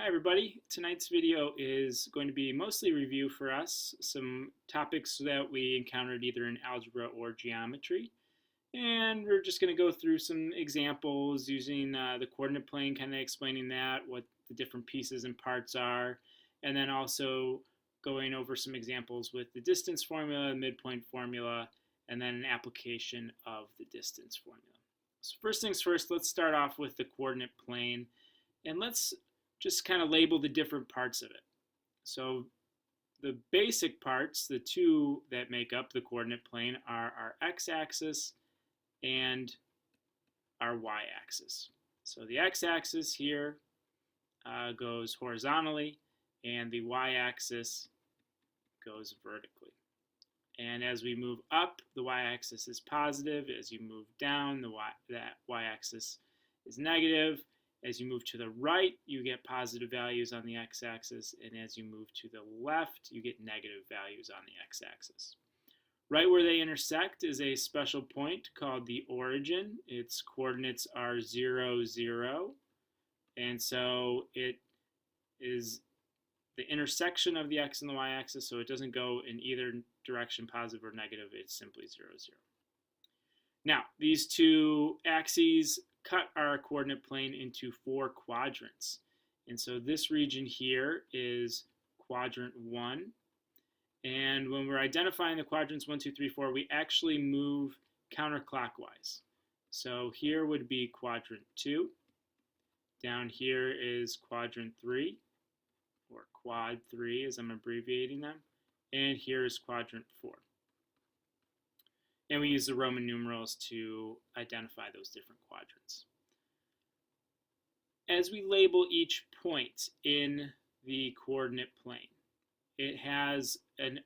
Hi everybody, tonight's video is going to be mostly review for us, some topics that we encountered either in algebra or geometry. And we're just going to go through some examples using the coordinate plane, kind of explaining that, what the different pieces and parts are, and then also going over some examples with the distance formula, midpoint formula, and then an application of the distance formula. So first things first, let's start off with the coordinate plane, and let's just kind of label the different parts of it. So the basic parts, the two that make up the coordinate plane, are our x-axis and our y-axis. So the x-axis here goes horizontally, and the y-axis goes vertically. And as we move up, the y-axis is positive. As you move down, that y-axis is negative. As you move to the right, you get positive values on the x-axis, and as you move to the left, you get negative values on the x-axis. Right where they intersect is a special point called the origin. Its coordinates are 0, 0, and so it is the intersection of the x and the y-axis, so it doesn't go in either direction, positive or negative. It's simply 0, 0. Now, these two axes cut our coordinate plane into 4 quadrants. And so this region here is quadrant 1. And when we're identifying the quadrants 1, 2, 3, 4, we actually move counterclockwise. So here would be quadrant 2. Down here is quadrant 3, or quad 3 as I'm abbreviating them. And here is quadrant 4. And we use the Roman numerals to identify those different quadrants. As we label each point in the coordinate plane, it has an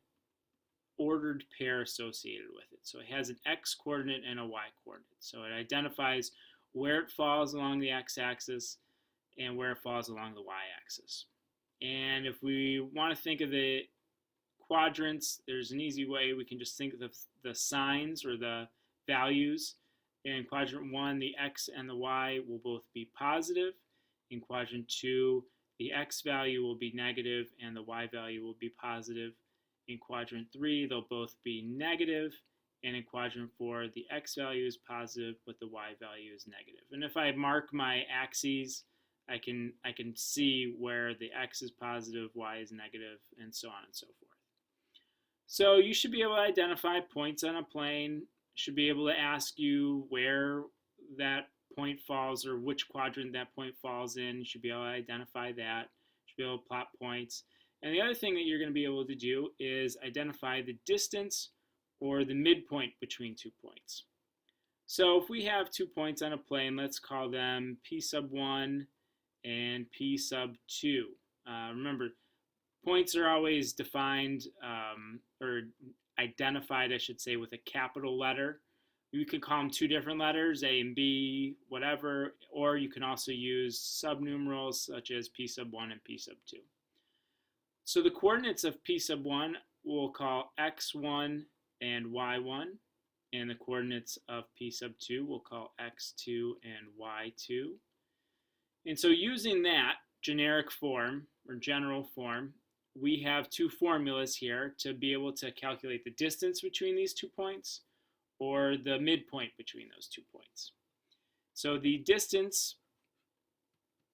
ordered pair associated with it. So it has an x-coordinate and a y-coordinate. So it identifies where it falls along the x-axis and where it falls along the y-axis. And if we want to think of the quadrants, there's an easy way. We can just think of the signs or the values. In quadrant 1, the x and the y will both be positive. In quadrant 2, the x value will be negative and the y value will be positive. In quadrant 3, they'll both be negative. And in quadrant 4, the x value is positive, but the y value is negative. And if I mark my axes, I can see where the x is positive, y is negative, and so on and so forth. So you should be able to identify points on a plane, should be able to ask you where that point falls or which quadrant that point falls in. You should be able to identify that. You should be able to plot points. And the other thing that you're going to be able to do is identify the distance or the midpoint between 2 points. So if we have 2 points on a plane, let's call them P sub 1 and P sub 2. Remember, points are always defined or identified, I should say, with a capital letter. You can call them 2 different letters, A and B, whatever, or you can also use subnumerals such as P sub 1 and P sub 2. So the coordinates of P sub 1 we'll call x1 and y1, and the coordinates of P sub 2 we'll call x2 and y2. And so using that generic form, or general form, we have 2 formulas here to be able to calculate the distance between these 2 points or the midpoint between those 2 points. So the distance,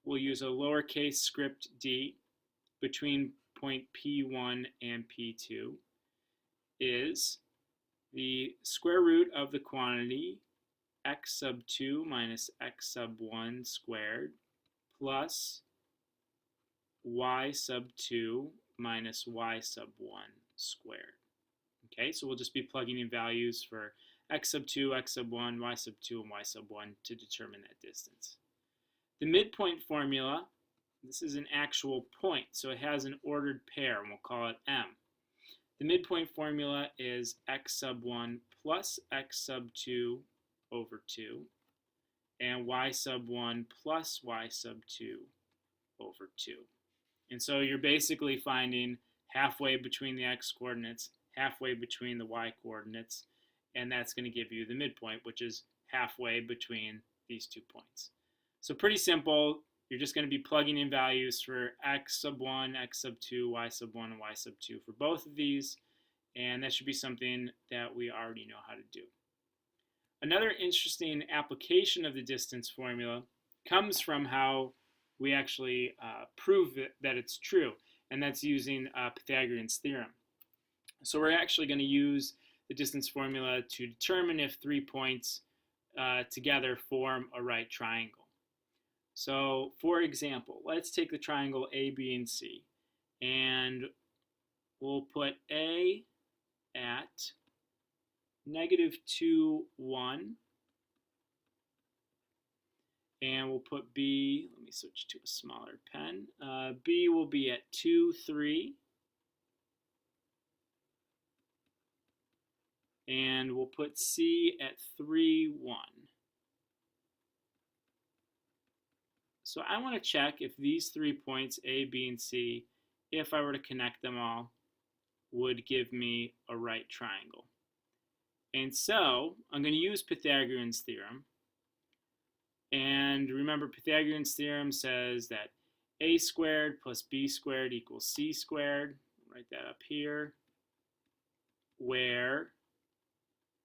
we'll use a lowercase script d between point P1 and P2, is the square root of the quantity x sub 2 minus x sub 1 squared plus y sub 2 minus y sub 1 squared. Okay, so we'll just be plugging in values for x sub 2, x sub 1, y sub 2, and y sub 1 to determine that distance. The midpoint formula, this is an actual point, so it has an ordered pair, and we'll call it m. The midpoint formula is x sub 1 plus x sub 2 over 2, and y sub 1 plus y sub 2 over 2. And so you're basically finding halfway between the x coordinates, halfway between the y coordinates, and that's going to give you the midpoint, which is halfway between these 2 points. So pretty simple. you're just going to be plugging in values for x sub 1, x sub 2, y sub 1, and y sub 2 for both of these, and that should be something that we already know how to do. Another interesting application of the distance formula comes from how we actually prove that it's true, and that's using Pythagorean's theorem. So we're actually going to use the distance formula to determine if 3 points together form a right triangle. So for example, let's take the triangle A, B, and C, and we'll put A at -2, 1, and we'll put B, let me switch to a smaller pen, B will be at 2, 3, and we'll put C at 3, 1. So I want to check if these 3 points, A, B, and C, if I were to connect them all, would give me a right triangle. And so I'm going to use Pythagorean's theorem. And remember, Pythagorean's theorem says that a squared plus b squared equals c squared. Write that up here, where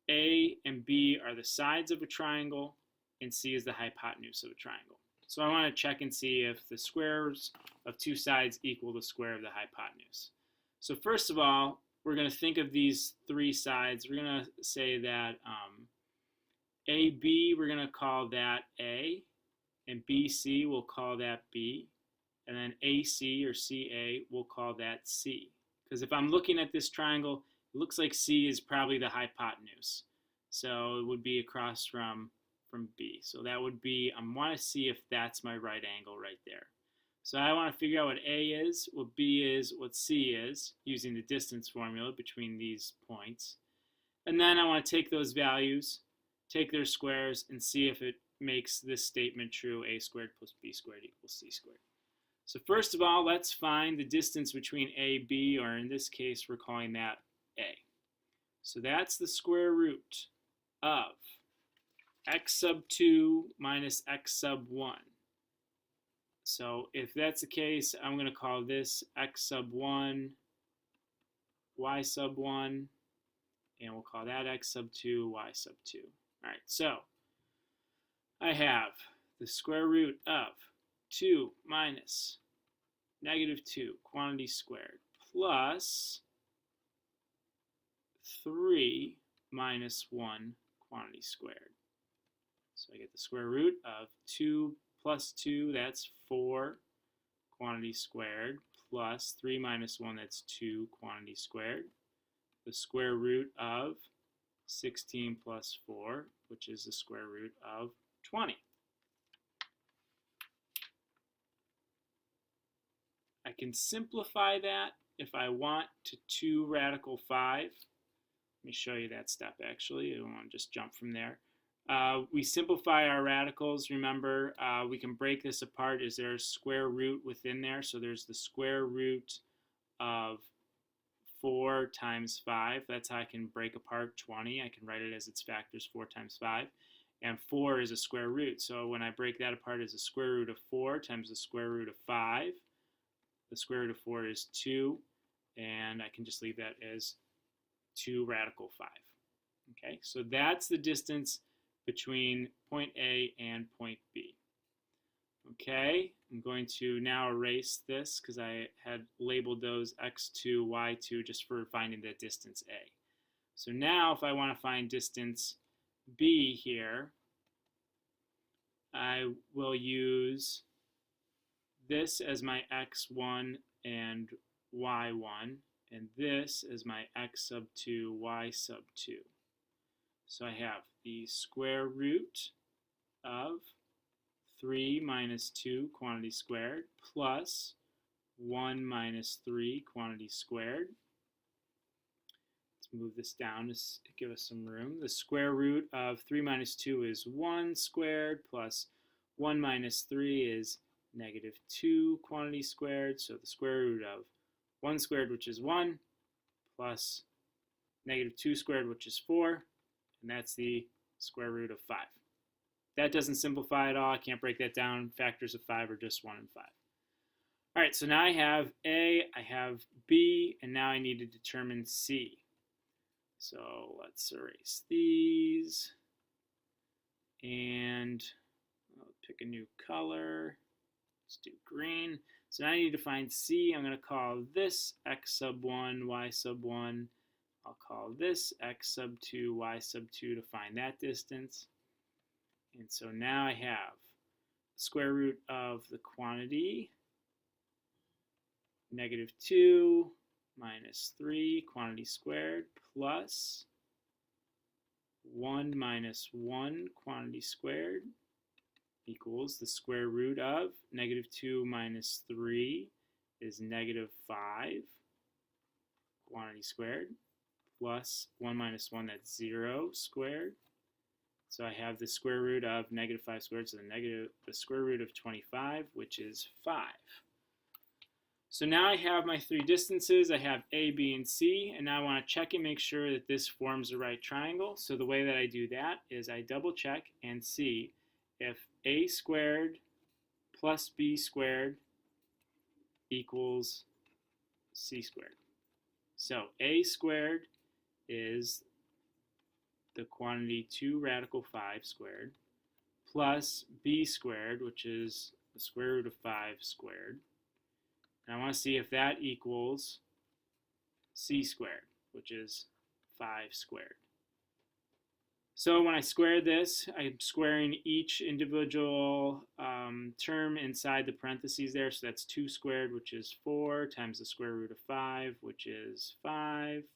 a and b are the sides of a triangle and c is the hypotenuse of a triangle. So I want to check and see if the squares of two sides equal the square of the hypotenuse. So first of all, we're going to think of these three sides. We're going to say that AB, we're going to call that A, and BC, we'll call that B, and then AC or CA, we'll call that C. Because if I'm looking at this triangle, it looks like C is probably the hypotenuse. So it would be across from B. So that would be, I want to see if that's my right angle right there. So I want to figure out what A is, what B is, what C is, using the distance formula between these points. And then I want to take those values, take their squares, and see if it makes this statement true, A squared plus B squared equals C squared. So first of all, let's find the distance between A, B, or in this case, we're calling that A. So that's the square root of x sub 2 minus x sub 1. So if that's the case, I'm going to call this x sub 1, y sub 1, and we'll call that x sub 2, y sub 2. All right, so I have the square root of 2 minus -2, quantity squared, plus 3 minus 1, quantity squared. So I get the square root of 2 plus 2, that's 4, quantity squared, plus 3 minus 1, that's 2, quantity squared. The square root of 16 plus 4, which is the square root of 20. I can simplify that if I want to 2 radical 5. Let me show you that step actually. I don't want to just jump from there. We simplify our radicals. Remember, we can break this apart. Is there a square root within there? So there's the square root of 4 times 5. That's how I can break apart 20. I can write it as its factors, 4 times 5. And 4 is a square root. So when I break that apart as the square root of 4 times the square root of 5, the square root of 4 is 2. And I can just leave that as 2 radical 5. Okay, so that's the distance between point A and point B. Okay, I'm going to now erase this because I had labeled those x2, y2 just for finding the distance A. So now if I want to find distance B here, I will use this as my x1 and y1, and this as my x sub 2, y sub 2. So I have the square root of 3 minus 2, quantity squared, plus 1 minus 3, quantity squared. Let's move this down to give us some room. The square root of 3 minus 2 is 1 squared, plus 1 minus 3 is -2, quantity squared. So the square root of 1 squared, which is 1, plus -2 squared, which is 4. And that's the square root of 5. That doesn't simplify at all. I can't break that down. Factors of 5 are just 1 and 5. All right, so now I have A, I have B, and now I need to determine C. So let's erase these, and I'll pick a new color. Let's do green. So now I need to find C. I'm going to call this x sub 1, y sub 1. I'll call this x sub 2, y sub 2 to find that distance. And so now I have the square root of the quantity, -2 minus 3, quantity squared, plus 1 minus 1, quantity squared, equals the square root of -2 minus 3 is -5, quantity squared, plus 1 minus 1, that's 0 squared. So I have the square root of -5 squared, so the square root of 25, which is 5. So now I have my 3 distances. I have A, B, and C, and now I want to check and make sure that this forms the right triangle. So the way that I do that is I double check and see if A squared plus B squared equals C squared. So A squared is the quantity 2 radical 5 squared, plus B squared, which is the square root of 5 squared. And I want to see if that equals C squared, which is 5 squared. So when I square this, I'm squaring each individual term inside the parentheses there. So that's 2 squared, which is 4, times the square root of 5, which is 5,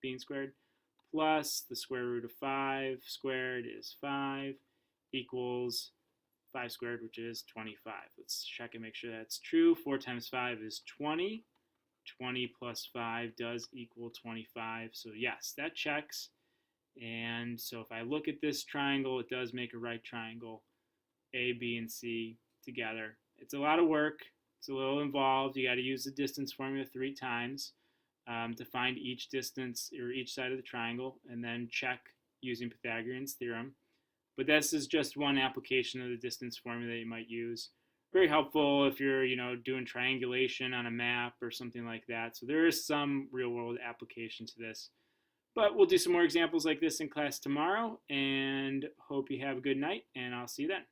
being squared, plus the square root of 5 squared is 5, equals 5 squared, which is 25. Let's check and make sure that's true. 4 times 5 is 20. 20 plus 5 does equal 25. So yes, that checks. And so if I look at this triangle, it does make a right triangle, A, B, and C together. It's a lot of work. It's a little involved. You got to use the distance formula 3 times to find each distance or each side of the triangle, and then check using Pythagorean's theorem. But this is just one application of the distance formula that you might use. Very helpful if you're, doing triangulation on a map or something like that. So there is some real-world application to this. But we'll do some more examples like this in class tomorrow, and hope you have a good night, and I'll see you then.